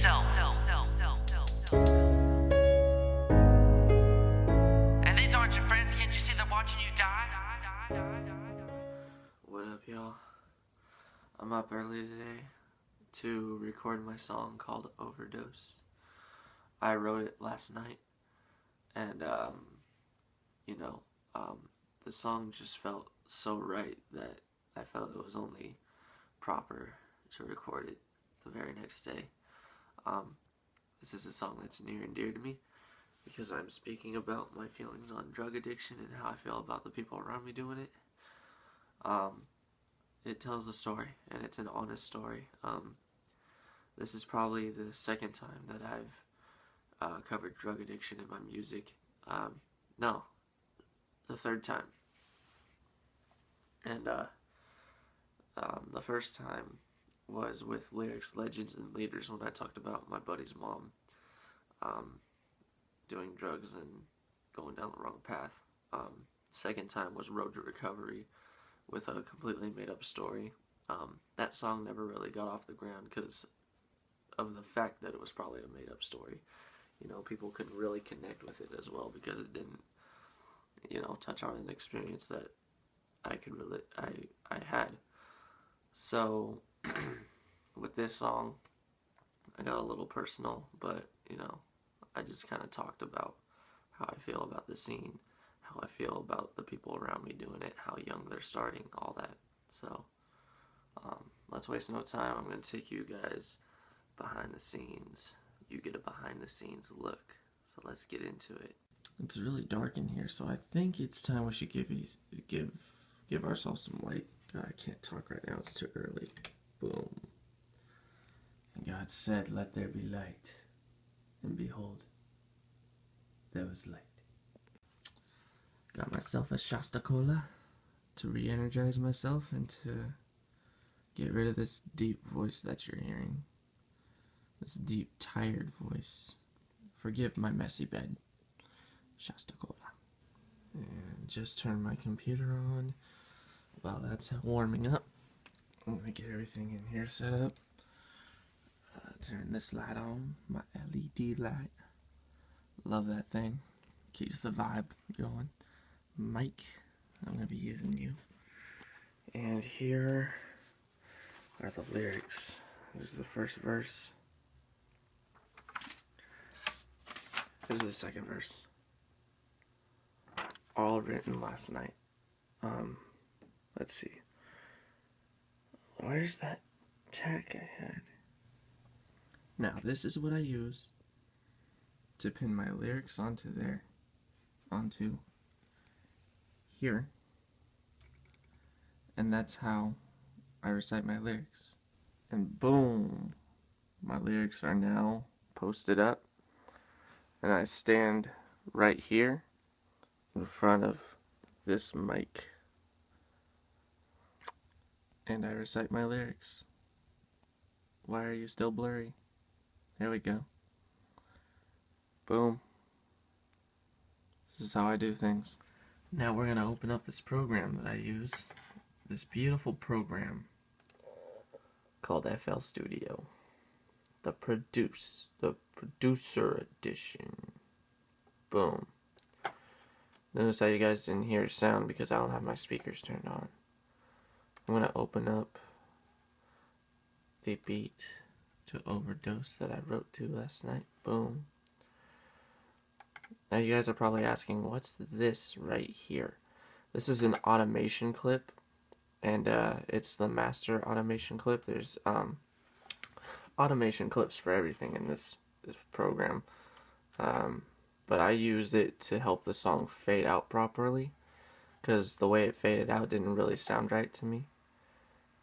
yourself. And these aren't your friends, can't you see they're watching you die? What up, y'all? I'm up early today to record my song called Overdose. I wrote it last night, and the song just felt so right that I felt it was only proper to record it the very next day. This is a song that's near and dear to me because I'm speaking about my feelings on drug addiction and how I feel about the people around me doing it. It tells a story, and it's an honest story. This is probably the second time that I've covered drug addiction in my music. No, the third time. And the first time was with Lyrics, Legends, and Leaders when I talked about my buddy's mom doing drugs and going down the wrong path. Second time was Road to Recovery with a completely made up story. That song never really got off the ground because of the fact that it was probably a made up story. You know, people couldn't really connect with it as well because it didn't, touch on an experience that I had. So with this song, I got a little personal, but I just kind of talked about how I feel about the scene, how I feel about the people around me doing it, how young they're starting, all that. So let's waste no time. I'm going to take you guys behind the scenes. You get a behind the scenes look. So let's get into it. It's really dark in here, so I think it's time we should give ourselves some light. God, I can't talk right now. It's too early. Boom. And God said, "Let there be light." And behold, there was light. Got myself a Shasta Cola to re-energize myself and to get rid of this deep voice that you're hearing. This deep, tired voice. Forgive my messy bed. Shasta Cola. And just turn my computer on. While that's warming up, I'm gonna get everything in here set up. Turn this light on, my LED light. Love that thing. Keeps the vibe going. Mic, I'm gonna be using you. And here are the lyrics. Here's the first verse. Here's the second verse. All written last night. Let's see. Where's that tack I had? Now, this is what I use to pin my lyrics onto here. And that's how I recite my lyrics. And boom, my lyrics are now posted up. And I stand right here in front of this mic. And I recite my lyrics. Why are you still blurry? There we go. Boom. This is how I do things. Now we're going to open up this program that I use. This beautiful program called FL Studio. The producer edition. Boom. Notice how you guys didn't hear sound because I don't have my speakers turned on. I'm going to open up the beat to Overdose that I wrote to last night. Boom. Now you guys are probably asking, what's this right here? This is an automation clip, and it's the master automation clip. There's automation clips for everything in this program. But I used it to help the song fade out properly, because the way it faded out didn't really sound right to me.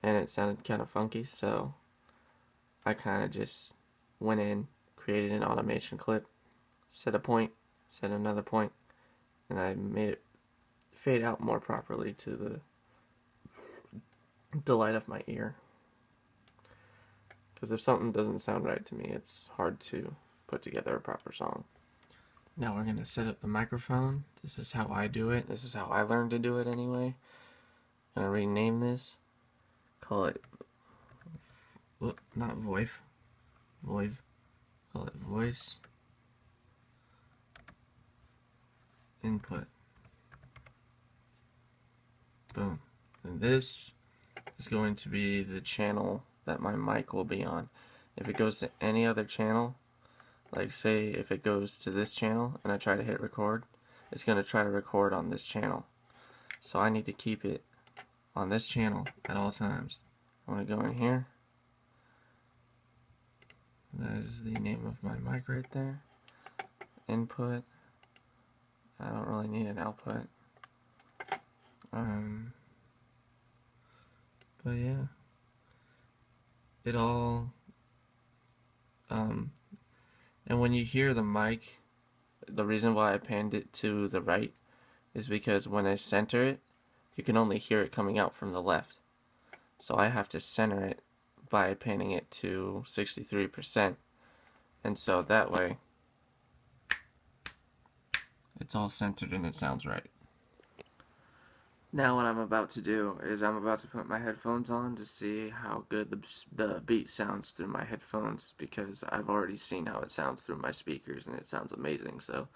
And it sounded kind of funky, so I kind of just went in, created an automation clip, set a point, set another point, and I made it fade out more properly to the delight of my ear. Because if something doesn't sound right to me, it's hard to put together a proper song. Now we're going to set up the microphone. This is how I do it. This is how I learned to do it anyway. I'm going to rename this. Call it, not VoIP. VoIP. call it voice input. Boom. And this is going to be the channel that my mic will be on. If it goes to any other channel, like say if it goes to this channel and I try to hit record, it's going to try to record on this channel. So I need to keep it on this channel at all times. I want to go in here. That is the name of my mic right there. Input. I don't really need an output. But yeah, it all, and when you hear the mic, the reason why I panned it to the right is because when I center it, you can only hear it coming out from the left. So I have to center it by panning it to 63%. And so that way, it's all centered and it sounds right. Now what I'm about to do is I'm about to put my headphones on to see how good the beat sounds through my headphones, because I've already seen how it sounds through my speakers and it sounds amazing, so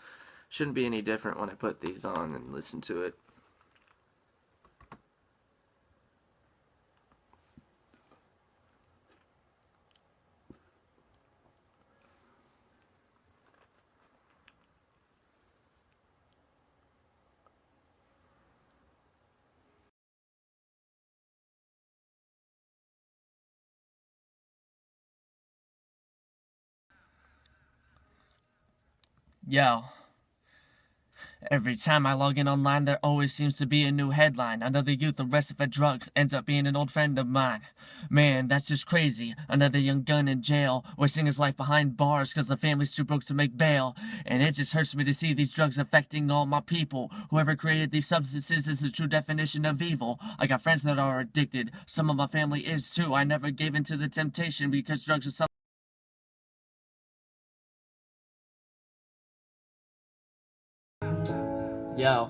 shouldn't be any different when I put these on and listen to it. Yo. Every time I log in online, there always seems to be a new headline. Another youth arrested for drugs ends up being an old friend of mine. Man, that's just crazy. Another young gun in jail, wasting his life behind bars because the family's too broke to make bail. And it just hurts me to see these drugs affecting all my people. Whoever created these substances is the true definition of evil. I got friends that are addicted. Some of my family is too. I never gave in to the temptation because drugs are something. Yo.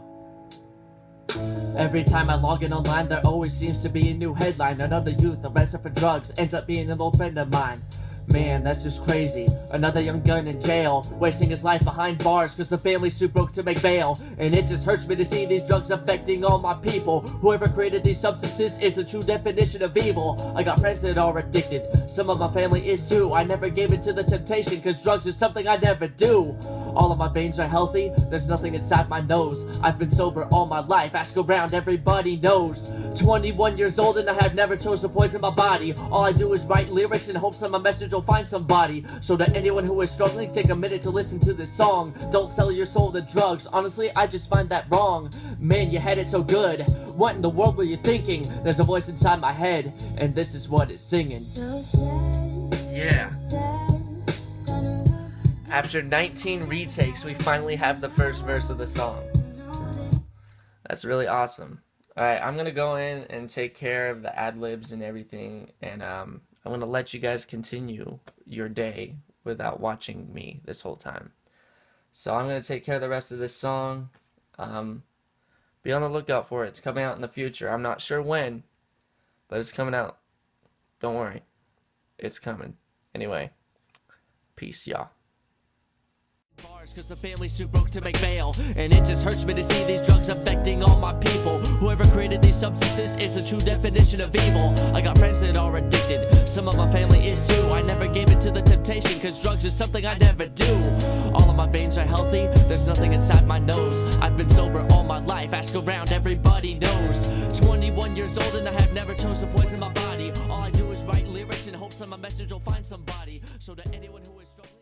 Every time I log in online, there always seems to be a new headline. Another youth arrested for drugs ends up being an old friend of mine. Man, that's just crazy. Another young gun in jail, wasting his life behind bars cause the family's too broke to make bail. And it just hurts me to see these drugs affecting all my people. Whoever created these substances is the true definition of evil. I got friends that are addicted, some of my family is too. I never gave in to the temptation cause drugs is something I never do. All of my veins are healthy, there's nothing inside my nose. I've been sober all my life, ask around, everybody knows. 21 years old and I have never chosen to poison my body. All I do is write lyrics in hopes that my message will find somebody. So to anyone who is struggling, take a minute to listen to this song. Don't sell your soul to drugs, honestly I just find that wrong. Man, you had it so good, what in the world were you thinking? There's a voice inside my head, and this is what it's singing. Yeah. After 19 retakes, we finally have the first verse of the song. That's really awesome. Alright, I'm going to go in and take care of the ad-libs and everything, and I'm going to let you guys continue your day without watching me this whole time. So I'm going to take care of the rest of this song. Be on the lookout for it. It's coming out in the future. I'm not sure when, but it's coming out. Don't worry. It's coming. Anyway, peace, y'all. Cause the family's too broke to make bail. And it just hurts me to see these drugs affecting all my people. Whoever created these substances is the true definition of evil. I got friends that are addicted, some of my family is too. I never gave in to the temptation cause drugs is something I never do. All of my veins are healthy, there's nothing inside my nose. I've been sober all my life, ask around, everybody knows. 21 years old and I have never chosen to poison my body. All I do is write lyrics in hopes that my message will find somebody. So to anyone who is struggling